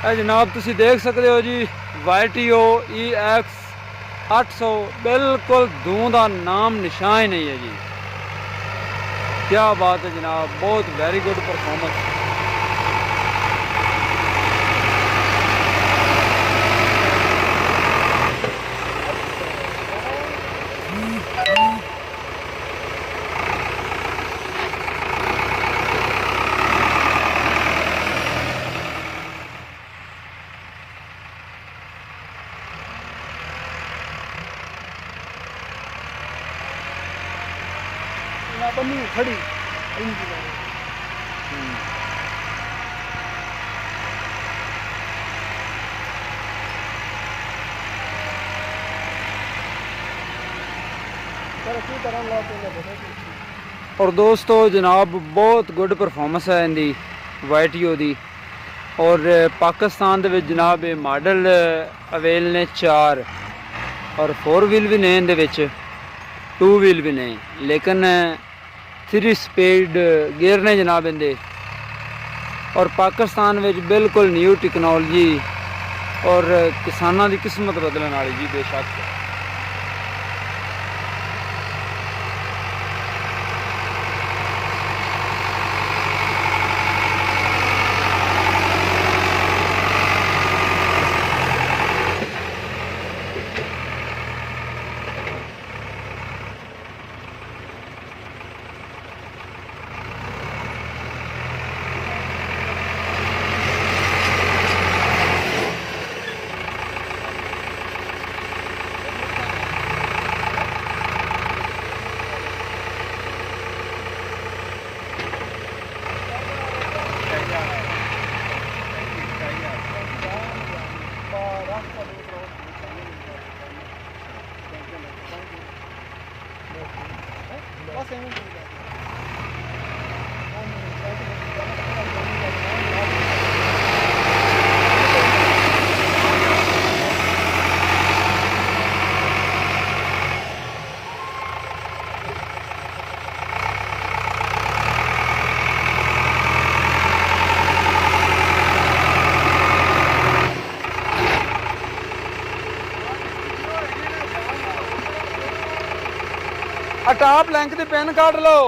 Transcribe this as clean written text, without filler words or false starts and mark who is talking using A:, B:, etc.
A: ਇਹ ਜਨਾਬ ਤੁਸੀਂ ਦੇਖ ਸਕਦੇ ਹੋ ਜੀ YTO EX 800 ਬਿਲਕੁਲ ਧੂੰ ਦਾ ਨਾਮ ਨਿਸ਼ਾਨ ਹੀ ਨਹੀਂ ਹੈ ਜੀ। क्या बात है जनाब, बहुत वेरी गुड परफॉर्मेंस।
B: बनी खड़ी
A: और दोस्तों जनाब बहुत गुड परफॉर्मेंस है इनकी YTO दी। और पाकिस्तान दे विच जनाब ये मॉडल अवेल ने 4 और 4 व्हील भी ने, इहदे विच 2 व्हील भी ने, लेकिन 3 स्पीड गेयर ने जनाब इहदे। और पाकिस्तान विच बिल्कुल न्यू टेक्नोलॉजी और किसानां दी किस्मत बदलण वाली जी बेशक। टॉप लैंक दी पेन काट लो।